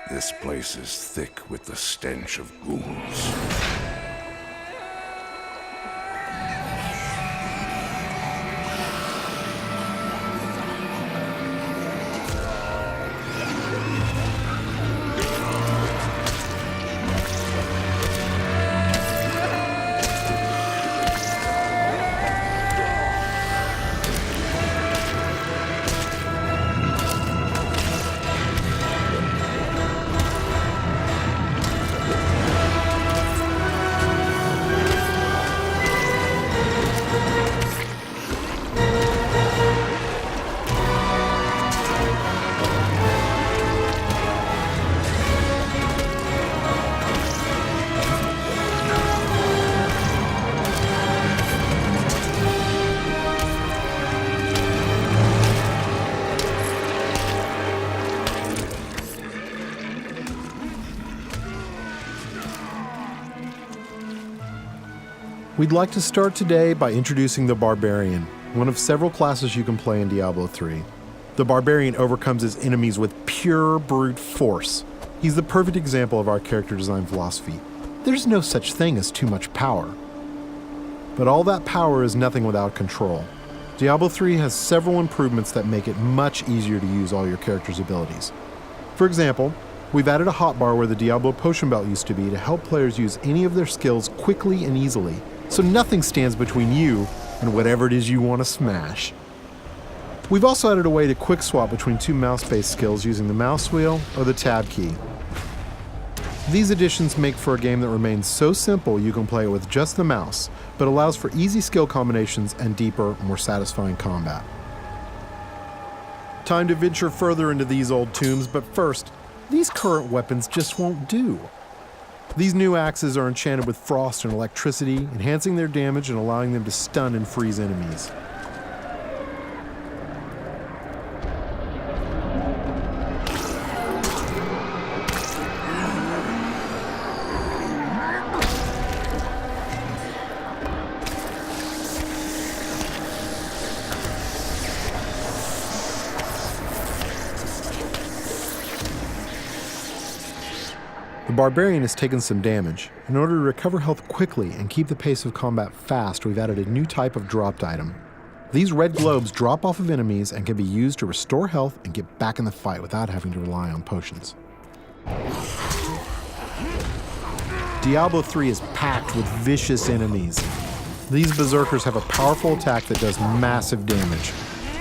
This place is thick with the stench of ghouls. We'd like to start today by introducing the Barbarian, one of several classes you can play in Diablo 3. The Barbarian overcomes his enemies with pure brute force. He's the perfect example of our character design philosophy. There's no such thing as too much power. But all that power is nothing without control. Diablo 3 has several improvements that make it much easier to use all your character's abilities. For example, we've added a hotbar where the Diablo potion belt used to be to help players use any of their skills quickly and easily, so nothing stands between you and whatever it is you want to smash. We've also added a way to quick swap between two mouse-based skills using the mouse wheel or the tab key. These additions make for a game that remains so simple you can play it with just the mouse, but allows for easy skill combinations and deeper, more satisfying combat. Time to venture further into these old tombs, but first, these current weapons just won't do. These new axes are enchanted with frost and electricity, enhancing their damage and allowing them to stun and freeze enemies. The Barbarian has taken some damage. In order to recover health quickly and keep the pace of combat fast, we've added a new type of dropped item. These red globes drop off of enemies and can be used to restore health and get back in the fight without having to rely on potions. Diablo 3 is packed with vicious enemies. These berserkers have a powerful attack that does massive damage.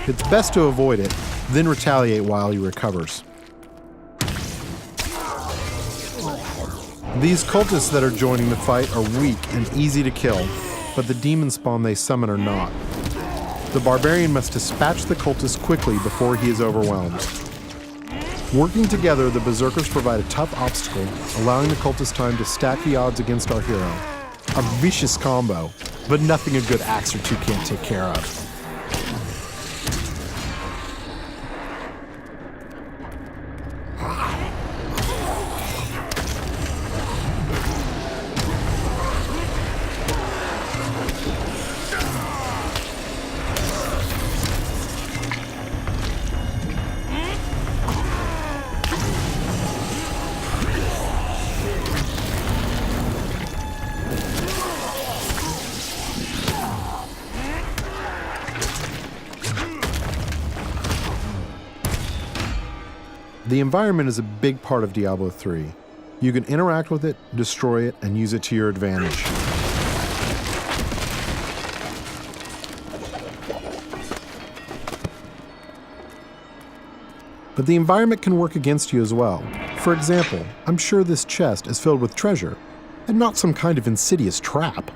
It's best to avoid it, then retaliate while he recovers. These cultists that are joining the fight are weak and easy to kill, but the demon spawn they summon are not. The Barbarian must dispatch the cultists quickly before he is overwhelmed. Working together, the berserkers provide a tough obstacle, allowing the cultists time to stack the odds against our hero. A vicious combo, but nothing a good axe or two can't take care of. The environment is a big part of Diablo 3. You can interact with it, destroy it, and use it to your advantage. But the environment can work against you as well. For example, I'm sure this chest is filled with treasure, and not some kind of insidious trap.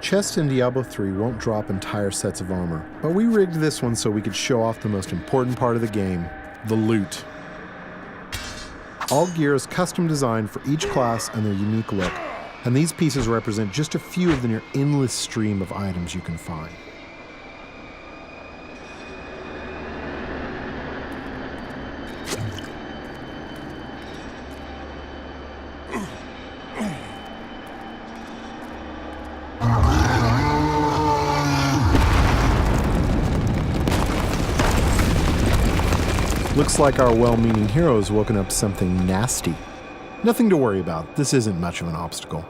chests in Diablo 3 won't drop entire sets of armor, but we rigged this one so we could show off the most important part of the game, the loot. All gear is custom designed for each class and their unique look, and these pieces represent just a few of the near endless stream of items you can find. Looks like our well-meaning hero has woken up something nasty. Nothing to worry about. This isn't much of an obstacle.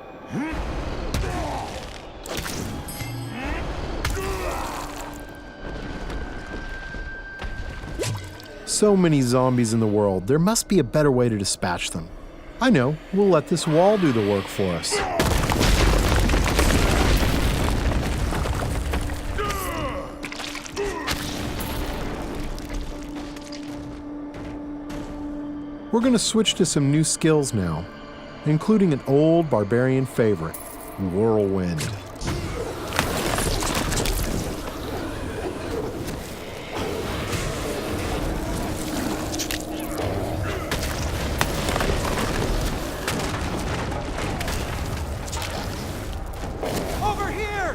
So many zombies in the world, there must be a better way to dispatch them. I know, we'll let this wall do the work for us. We're going to switch to some new skills now, including an old barbarian favorite, Whirlwind. Over here!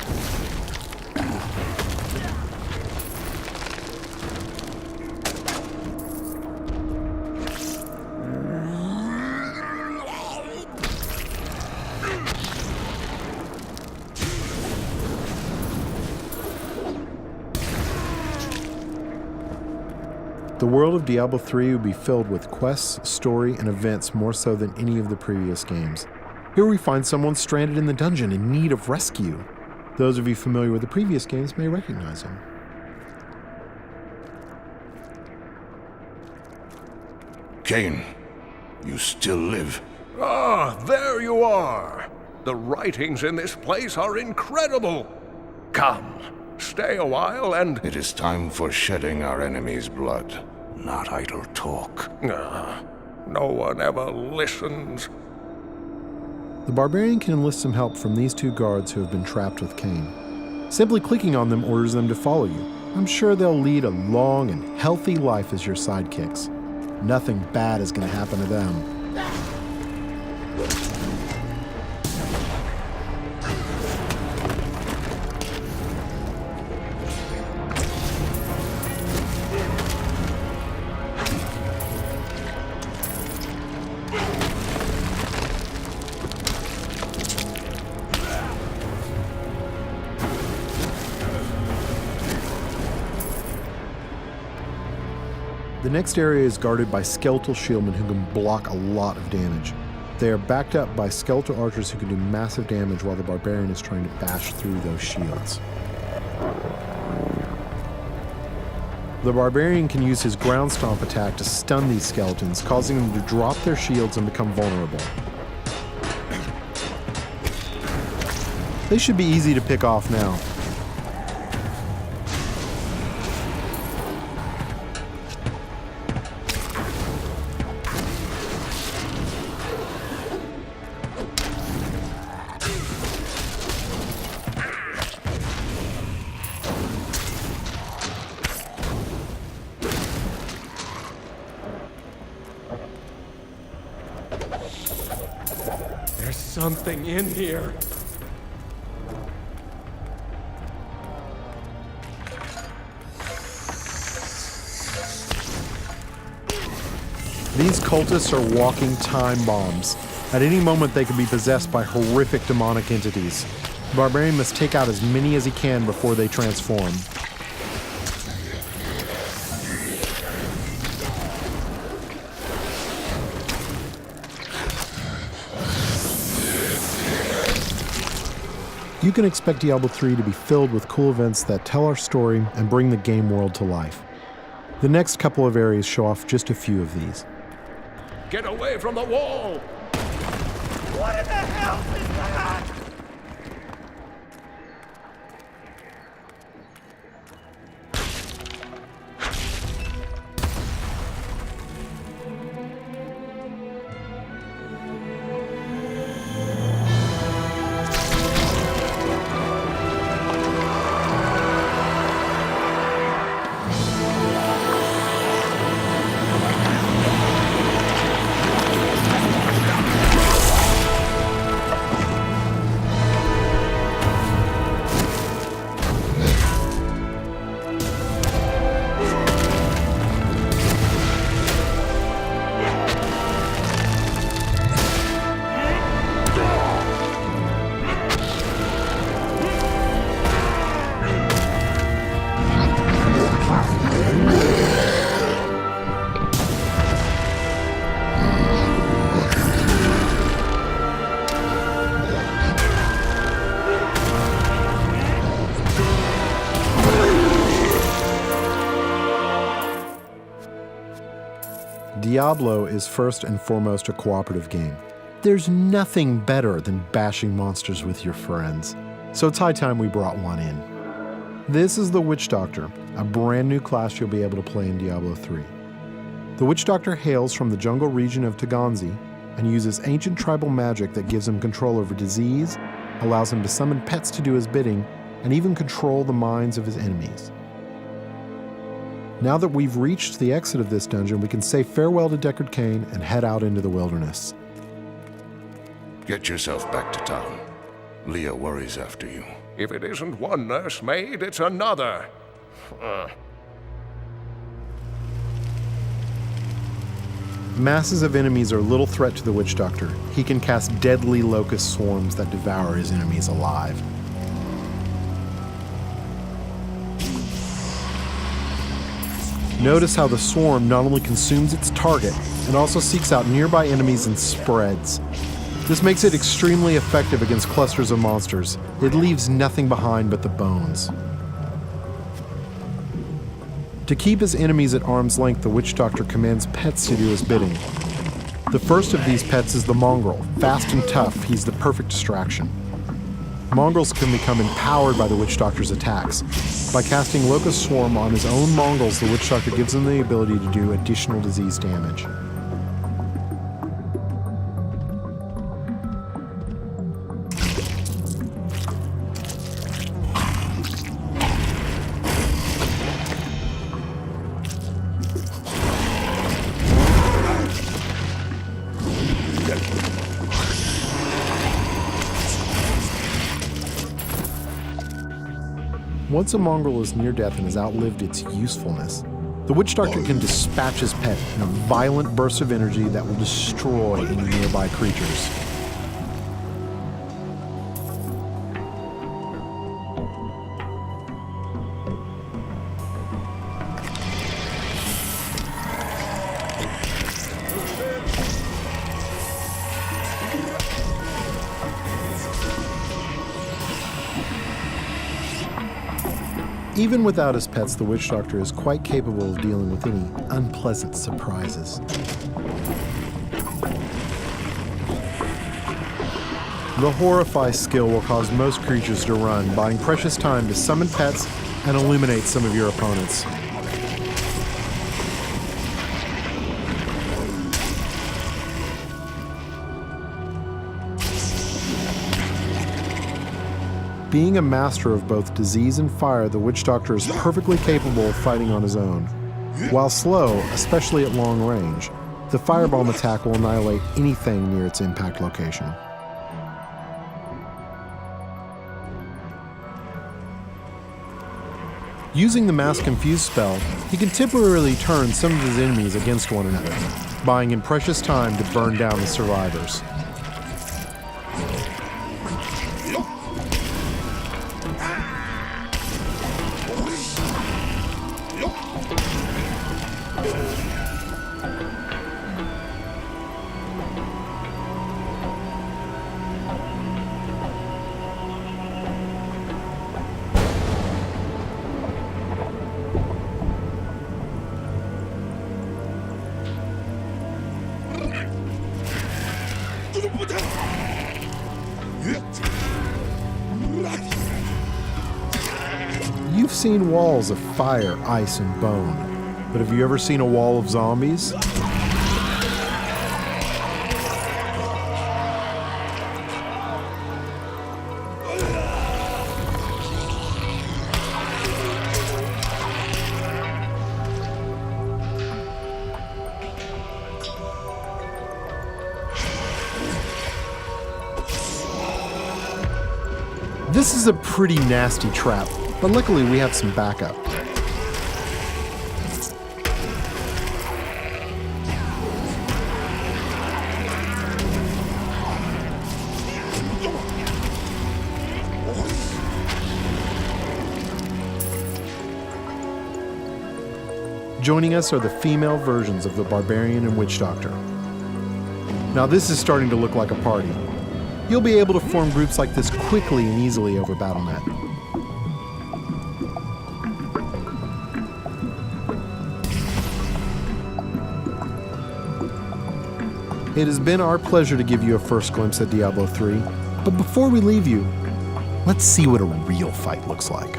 The world of Diablo 3 will be filled with quests, story, and events more so than any of the previous games. Here we find someone stranded in the dungeon in need of rescue. Those of you familiar with the previous games may recognize him. Cain, you still live. Ah, there you are. The writings in this place are incredible. Come, stay a while and... It is time for shedding our enemy's blood, not idle talk. No one ever listens. The barbarian can enlist some help from these two guards who have been trapped with Cain. Simply clicking on them orders them to follow you. I'm sure they'll lead a long and healthy life as your sidekicks. Nothing bad is going to happen to them. The next area is guarded by skeletal shieldmen who can block a lot of damage. They are backed up by skeletal archers who can do massive damage while the barbarian is trying to bash through those shields. The barbarian can use his ground stomp attack to stun these skeletons, causing them to drop their shields and become vulnerable. They should be easy to pick off now. There's something in here. These cultists are walking time bombs. At any moment they can be possessed by horrific demonic entities. The barbarian must take out as many as he can before they transform. You can expect Diablo 3 to be filled with cool events that tell our story and bring the game world to life. The next couple of areas show off just a few of these. Get away from the wall! What in the hell is that? Diablo is first and foremost a cooperative game. There's nothing better than bashing monsters with your friends, so it's high time we brought one in. This is the Witch Doctor, a brand new class you'll be able to play in Diablo 3. The Witch Doctor hails from the jungle region of Taganzi and uses ancient tribal magic that gives him control over disease, allows him to summon pets to do his bidding, and even control the minds of his enemies. Now that we've reached the exit of this dungeon, we can say farewell to Deckard Cain and head out into the wilderness. Get yourself back to town. Leah worries after you. If it isn't one nursemaid, it's another. Masses of enemies are little threat to the Witch Doctor. He can cast deadly locust swarms that devour his enemies alive. Notice how the swarm not only consumes its target, it also seeks out nearby enemies and spreads. This makes it extremely effective against clusters of monsters. It leaves nothing behind but the bones. To keep his enemies at arm's length, the Witch Doctor commands pets to do his bidding. The first of these pets is the mongrel. Fast and tough, he's the perfect distraction. Mongrels can become empowered by the Witch Doctor's attacks. By casting Locust Swarm on his own mongrels, the Witch Doctor gives them the ability to do additional disease damage. Once a mongrel is near death and has outlived its usefulness, the Witch Doctor can dispatch his pet in a violent burst of energy that will destroy any nearby creatures. Even without his pets, the Witch Doctor is quite capable of dealing with any unpleasant surprises. The Horrify skill will cause most creatures to run, buying precious time to summon pets and illuminate some of your opponents. Being a master of both disease and fire, the Witch Doctor is perfectly capable of fighting on his own. While slow, especially at long range, the firebomb attack will annihilate anything near its impact location. Using the Mass Confuse spell, he can temporarily turn some of his enemies against one another, buying him precious time to burn down the survivors. You've seen walls of fire, ice, and bone, but have you ever seen a wall of zombies? This is a pretty nasty trap, but luckily we have some backup. Joining us are the female versions of the Barbarian and Witch Doctor. Now this is starting to look like a party. You'll be able to form groups like this quickly and easily over Battle.net. It has been our pleasure to give you a first glimpse at Diablo 3, but before we leave you, let's see what a real fight looks like.